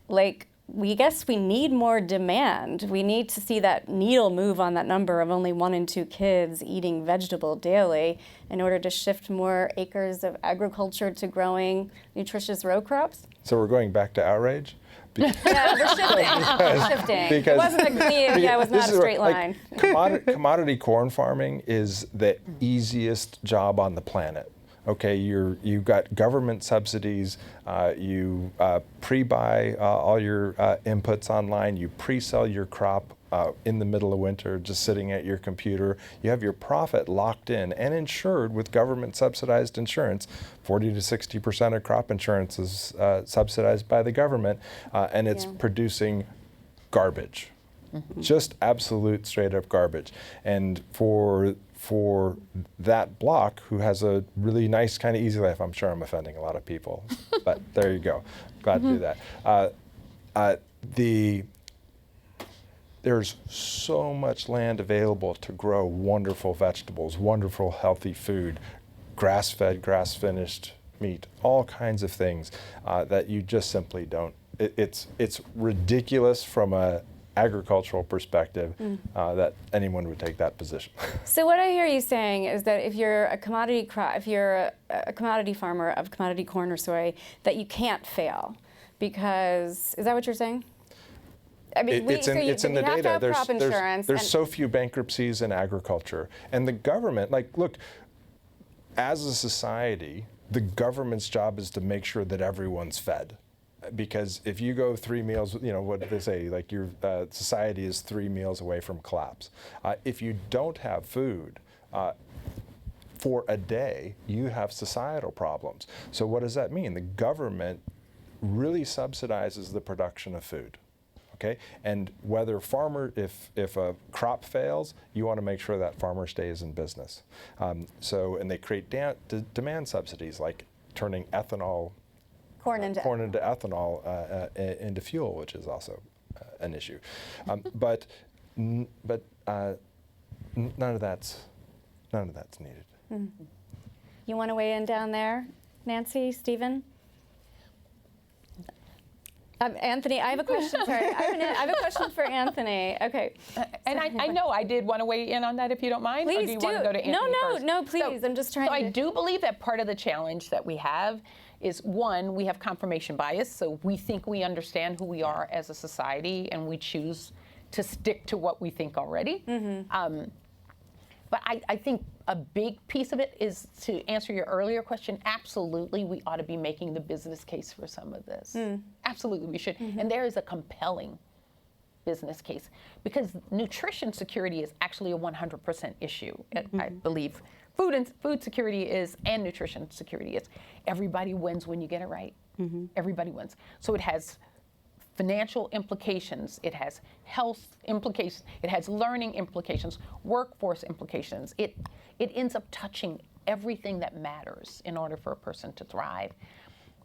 Like, we guess we need more demand. We need to see that needle move on that number of only 1 in 2 kids eating vegetable daily in order to shift more acres of agriculture to growing nutritious row crops. So we're going back to outrage? Yeah, we're shifting. We're shifting. It wasn't a clean, it was not a straight line. Commodity corn farming is the easiest job on the planet. Okay, you've got government subsidies, you pre-buy all your inputs online, you pre-sell your crop in the middle of winter just sitting at your computer. You have your profit locked in and insured with government subsidized insurance. 40 to 60% of crop insurance is subsidized by the government, and it's producing garbage. Just absolute straight up garbage. And for that block, who has a really nice kind of easy life, I'm sure I'm offending a lot of people, but there you go. Glad to do that. There's so much land available to grow wonderful vegetables, wonderful healthy food, grass-fed, grass-finished meat, all kinds of things that you just simply don't. It's ridiculous from a agricultural perspective that anyone would take that position. So what I hear you saying is that if you're a commodity crop, if you're a commodity farmer of commodity corn or soy, that you can't fail, because is that what you're saying? I mean, it's in the data. There's so few bankruptcies in agriculture, and the government, look, as a society, the government's job is to make sure that everyone's fed. Because if you go 3 meals, what do they say? Like your society is 3 meals away from collapse. If you don't have food for a day, you have societal problems. So what does that mean? The government really subsidizes the production of food. Okay, and whether if a crop fails, you want to make sure that farmer stays in business. And they create demand subsidies, like turning ethanol. Corn into ethanol into fuel, which is also an issue. But none of that's needed. Mm-hmm. You want to weigh in down there, Nancy, Stephen? Anthony, I have a question. Sorry, I have a question for Anthony. Okay. And I know I did want to weigh in on that, if you don't mind. Please or do. You want to go to Anthony first? No, please. I'm just trying to. I do believe that part of the challenge that we have is, one, we have confirmation bias, so we think we understand who we are as a society, and we choose to stick to what we think already. Mm-hmm. But I think a big piece of it is, to answer your earlier question, absolutely we ought to be making the business case for some of this. Absolutely we should. Mm-hmm. And there is a compelling business case, because nutrition security is actually a 100% issue. Mm-hmm. I believe food security is, and nutrition security is. Everybody wins when you get it right. Mm-hmm. Everybody wins. So it has financial implications, it has health implications, it has learning implications, workforce implications. It ends up touching everything that matters in order for a person to thrive.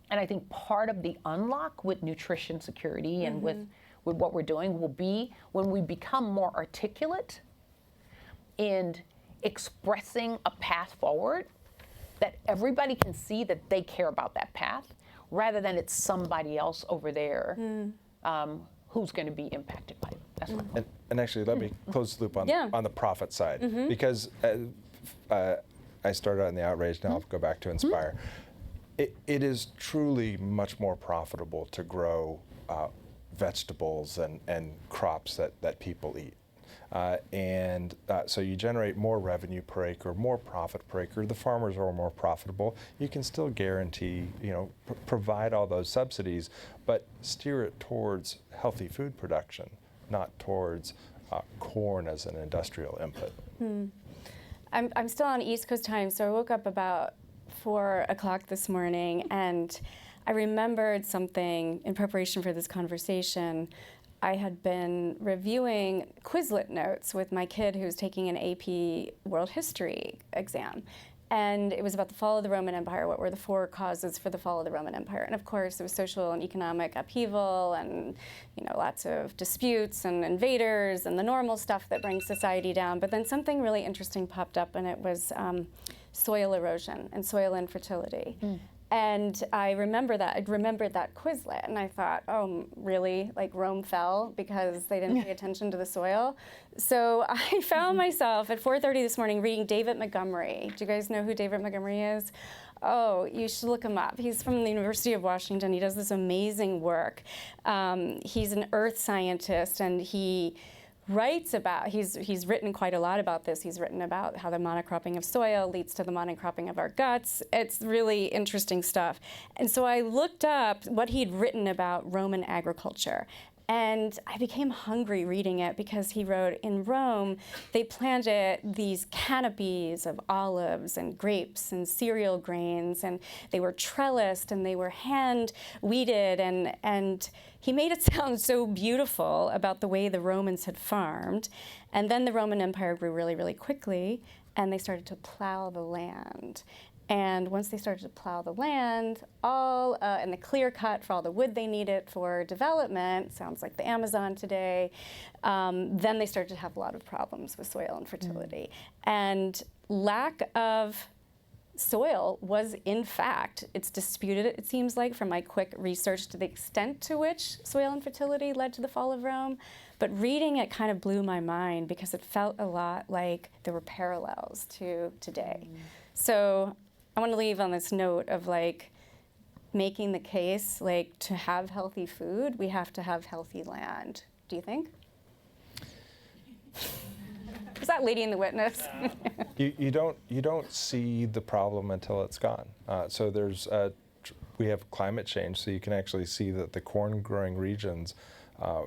And I think part of the unlock with nutrition security and with what we're doing will be when we become more articulate in expressing a path forward, that everybody can see that they care about that path, rather than it's somebody else over there who's going to be impacted by it. That's what and actually, let me close the loop on the profit side, because I started on the outrage, now I'll go back to inspire. It is truly much more profitable to grow vegetables and crops that people eat. So you generate more revenue per acre, more profit per acre. The farmers are more profitable. You can still guarantee, provide all those subsidies, but steer it towards healthy food production, not towards corn as an industrial input. I'm still on East Coast time, so I woke up about 4 o'clock this morning, and I remembered something in preparation for this conversation. I had been reviewing Quizlet notes with my kid who's taking an AP World History exam. And it was about the fall of the Roman Empire. What were the 4 causes for the fall of the Roman Empire? And of course, it was social and economic upheaval and lots of disputes and invaders and the normal stuff that brings society down. But then something really interesting popped up, and it was soil erosion and soil infertility. And I remembered that Quizlet, and I thought, oh, really? Like Rome fell because they didn't pay attention to the soil? So I found myself at 4:30 this morning reading David Montgomery. Do you guys know who David Montgomery is? Oh, you should look him up. He's from the University of Washington. He does this amazing work. He's an earth scientist, and he writes about, he's written quite a lot about this. He's written about how the monocropping of soil leads to the monocropping of our guts. It's really interesting stuff. And so I looked up what he'd written about Roman agriculture. And I became hungry reading it because he wrote, in Rome, they planted these canopies of olives and grapes and cereal grains, and they were trellised and they were hand weeded, and he made it sound so beautiful about the way the Romans had farmed. And then the Roman Empire grew really, really quickly, and they started to plow the land. And once they started to plow the land, and the clear cut for all the wood they needed for development, sounds like the Amazon today, then they started to have a lot of problems with soil and fertility. And lack of soil was, in fact, it's disputed, it seems like, from my quick research, to the extent to which soil infertility led to the fall of Rome. But reading it kind of blew my mind because it felt a lot like there were parallels to today. So I want to leave on this note of like making the case, like, to have healthy food, we have to have healthy land. Do you think? Is that Lady in the Witness? You don't see the problem until it's gone. So we have climate change, so you can actually see that the corn growing regions,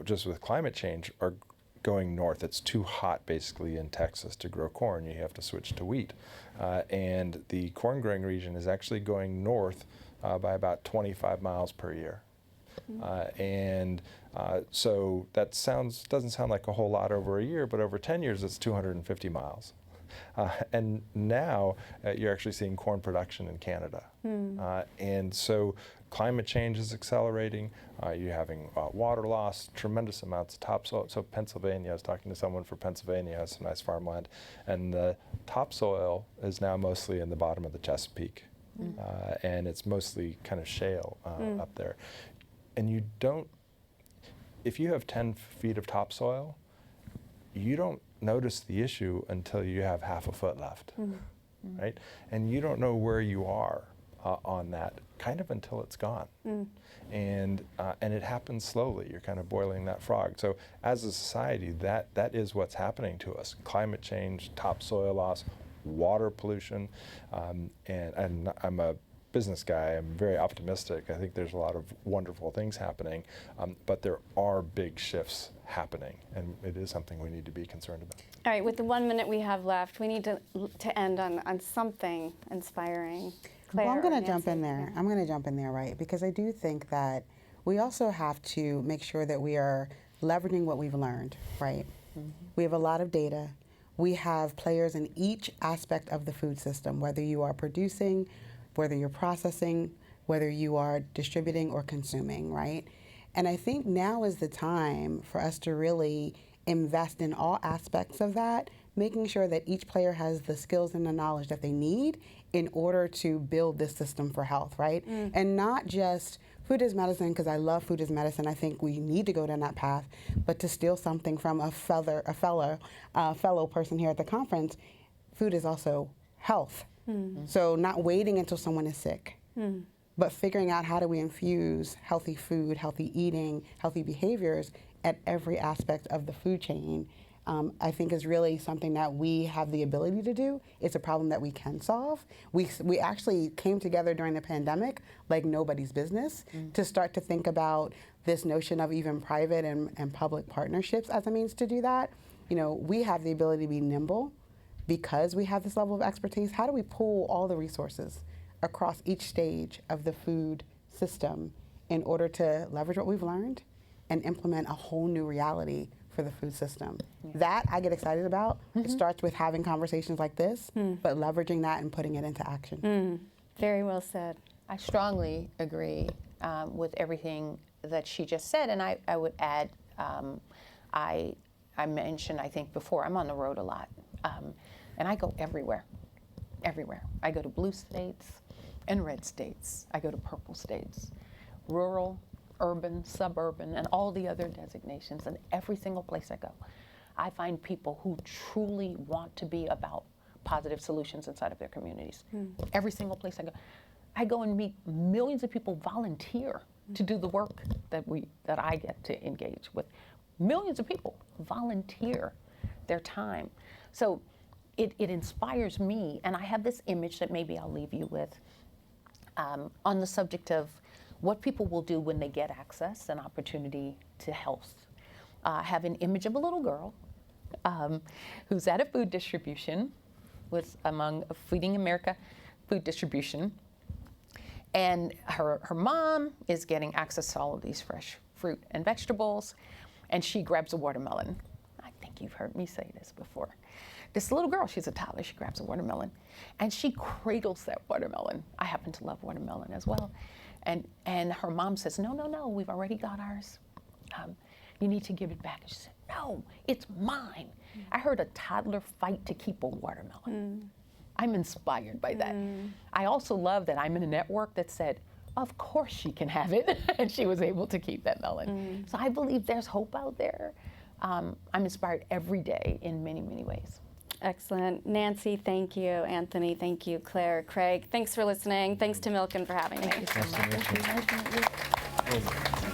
just with climate change, are going north. It's too hot basically in Texas to grow corn. You have to switch to wheat. And the corn growing region is actually going north by about 25 miles per year. So that doesn't sound like a whole lot over a year, but over 10 years it's 250 miles. And now you're actually seeing corn production in Canada. And so climate change is accelerating. You're having water loss, tremendous amounts of topsoil. So Pennsylvania, I was talking to someone for Pennsylvania, has some nice farmland, and the topsoil is now mostly in the bottom of the Chesapeake. And it's mostly kind of shale up there. And if you have 10 feet of topsoil, you don't notice the issue until you have half a foot left, right? And you don't know where you are on that kind of until it's gone. And it happens slowly. You're kind of boiling that frog. So as a society, that is what's happening to us. Climate change, topsoil loss, water pollution, and I'm a business guy. I'm very optimistic. I think there's a lot of wonderful things happening, but there are big shifts happening, and it is something we need to be concerned about. All right, with the 1 minute we have left, we need to end on something inspiring. Claire, well, I'm going to or jump in Nancy? there. I'm going to jump in there, right? Because I do think that we also have to make sure that we are leveraging what we've learned, right? We have a lot of data. We have players in each aspect of the food system, whether you are producing, whether you're processing, whether you are distributing or consuming, right? And I think now is the time for us to really invest in all aspects of that, making sure that each player has the skills and the knowledge that they need in order to build this system for health, right? And not just food is medicine, because I love food is medicine. I think we need to go down that path, but to steal something from a fellow person here at the conference, food is also health. So not waiting until someone is sick, but figuring out how do we infuse healthy food, healthy eating, healthy behaviors at every aspect of the food chain, I think is really something that we have the ability to do. It's a problem that we can solve. We actually came together during the pandemic like nobody's business to start to think about this notion of even private and public partnerships as a means to do that. You know, we have the ability to be nimble because we have this level of expertise. How do we pool all the resources across each stage of the food system in order to leverage what we've learned and implement a whole new reality for the food system? That I get excited about. It starts with having conversations like this, but leveraging that and putting it into action. Very well said. I strongly agree with everything that she just said, and I would add, I mentioned, I think before, I'm on the road a lot, and I go everywhere. I go to blue states, and red states. I go to purple states, rural, urban, suburban, and all the other designations. And every single place I go, I find people who truly want to be about positive solutions inside of their communities. Every single place I go and meet millions of people volunteer to do the work that I get to engage with. Millions of people volunteer their time. So it inspires me, and I have this image that maybe I'll leave you with on the subject of what people will do when they get access and opportunity to health. I have an image of a little girl who's at a food distribution among Feeding America food distribution, and her mom is getting access to all of these fresh fruit and vegetables, and she grabs a watermelon. I think you've heard me say this before. This little girl, she's a toddler, she grabs a watermelon, and she cradles that watermelon. I happen to love watermelon as well. And her mom says, no, we've already got ours. You need to give it back. And she said, no, it's mine. I heard a toddler fight to keep a watermelon. I'm inspired by that. I also love that I'm in a network that said, of course she can have it, and she was able to keep that melon. So I believe there's hope out there. I'm inspired every day in many, many ways. Excellent. Nancy, thank you. Anthony, thank you. Claire, Craig, thanks for listening. Thanks to Milken for having me. Thank you so much. Nice to meet you.